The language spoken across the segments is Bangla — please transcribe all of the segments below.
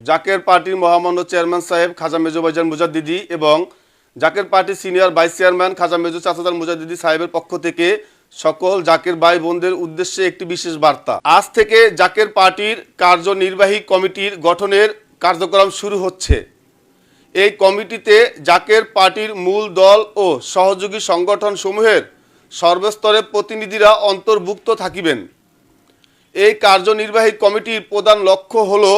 জাকের পার্টির মহামান্য চেয়ারম্যান সাহেব খাজা মেজো ভাইজান মুজাদ্দিদি এবং জাকের পার্টির সিনিয়র ভাইস চেয়ারম্যান খাজা মেজো চাচাজান মুজাদ্দিদি সাহেবের পক্ষ থেকে সকল জাকের ভাই বোনদের উদ্দেশ্যে একটি বিশেষ বার্তা। আজ থেকে জাকের পার্টির কার্যনির্বাহী কমিটির গঠনের কার্যক্রম শুরু হচ্ছে। এই কমিটিতে জাকের পার্টির মূল দল ও সহযোগী সংগঠন সমূহের সর্বস্তরের প্রতিনিধিরা অন্তর্ভুক্ত থাকিবেন। এই কার্যনির্বাহী কমিটির প্রধান লক্ষ্য হলো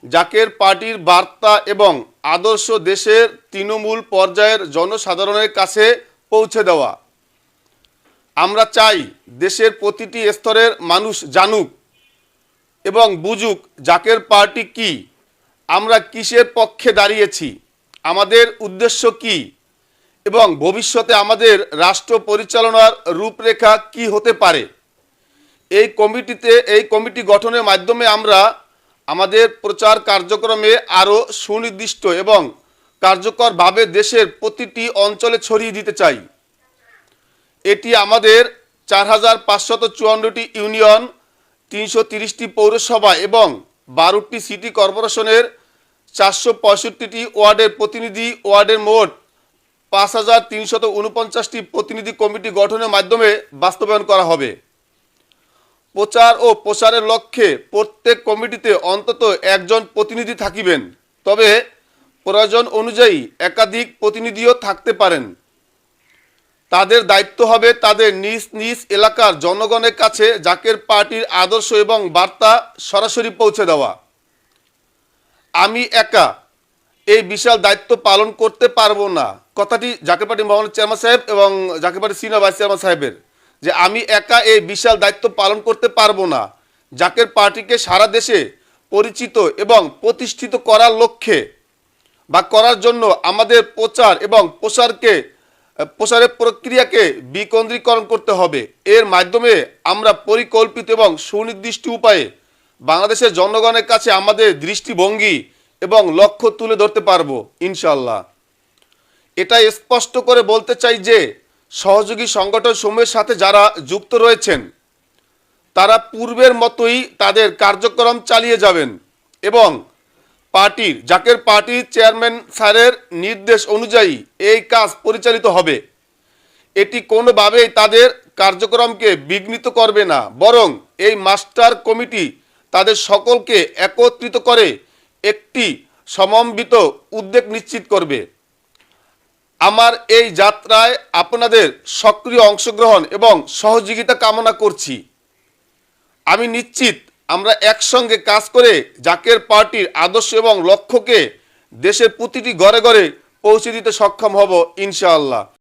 জাকের পার্টির বার্তা এবং আদর্শ দেশের তৃণমূল পর্যায়ের জনসাধারণের কাছে পৌঁছে দেওয়া। আমরা চাই দেশের প্রতিটি স্তরের মানুষ জানুক এবং বুঝুক জাকের পার্টি কি, আমরা কিসের পক্ষে দাঁড়িয়েছি, আমাদের উদ্দেশ্য কি এবং ভবিষ্যতে আমাদের রাষ্ট্র পরিচালনার রূপরেখা কি হতে পারে। এই কমিটি গঠনের মাধ্যমে আমরা আমাদের প্রচার কার্যক্রমে আরও সুনির্দিষ্ট এবং কার্যকরভাবে দেশের প্রতিটি অঞ্চলে ছড়িয়ে দিতে চাই। এটি আমাদের 4554টি ইউনিয়ন, 330টি পৌরসভা এবং 12টি সিটি কর্পোরেশনের 465টি ওয়ার্ডের প্রতিনিধি ওয়ার্ডের মোট 5349টি প্রতিনিধি কমিটি গঠনের মাধ্যমে বাস্তবায়ন করা হবে। প্রচার ও প্রসারের লক্ষ্যে প্রত্যেক কমিটিতে অন্তত একজন প্রতিনিধি থাকিবেন, তবে প্রয়োজন অনুযায়ী একাধিক প্রতিনিধিও থাকতে পারেন। তাদের দায়িত্ব হবে তাদের নিজ নিজ এলাকার জনগণের কাছে জাকের পার্টির আদর্শ এবং বার্তা সরাসরি পৌঁছে দেওয়া। আমি একা এই বিশাল দায়িত্ব পালন করতে পারবো না, কথাটি জাকের পার্টির মহামান্য চেয়ারম্যান সাহেব এবং জাকের পার্টির সিনিয়র ভাইস চেয়ারম্যান সাহেবের, যে আমি একা এই বিশাল দায়িত্ব পালন করতে পারবো না। জাকের পার্টিকে সারা দেশে পরিচিত এবং প্রতিষ্ঠিত করার লক্ষ্যে বা করার জন্য আমাদের প্রচার এবং প্রসারের প্রক্রিয়াকে বিকেন্দ্রীকরণ করতে হবে। এর মাধ্যমে আমরা পরিকল্পিত এবং সুনির্দিষ্ট উপায়ে বাংলাদেশের জনগণের কাছে আমাদের দৃষ্টিভঙ্গি এবং লক্ষ্য তুলে ধরতে পারবো ইনশাআল্লাহ। এটা স্পষ্ট করে বলতে চাই যে সহযোগী সংগঠন সমূহের সাথে যারা যুক্ত রয়েছেন তারা পূর্বের মতোই তাদের কার্যক্রম চালিয়ে যাবেন এবং জাকের পার্টির চেয়ারম্যান স্যারের নির্দেশ অনুযায়ী এই কাজ পরিচালিত হবে। এটি কোনোভাবেই তাদের কার্যক্রমকে বিঘ্নিত করবে না, বরং এই মাস্টার কমিটি তাদের সকলকে একত্রিত করে একটি সমন্বিত উদ্যোগ নিশ্চিত করবে। আমার এই যাত্রায় আপনাদের সক্রিয় অংশগ্রহণ এবং সহযোগিতা কামনা করছি। আমি নিশ্চিত আমরা একসঙ্গে কাজ করে জাকের পার্টির আদর্শ এবং লক্ষ্যকে দেশের প্রতিটি ঘরে ঘরে পৌঁছে দিতে সক্ষম হব ইনশাআল্লাহ।